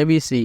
ABC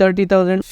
30,000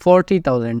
40,000۔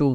2۔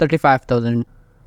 35,000۔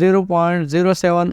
0.07۔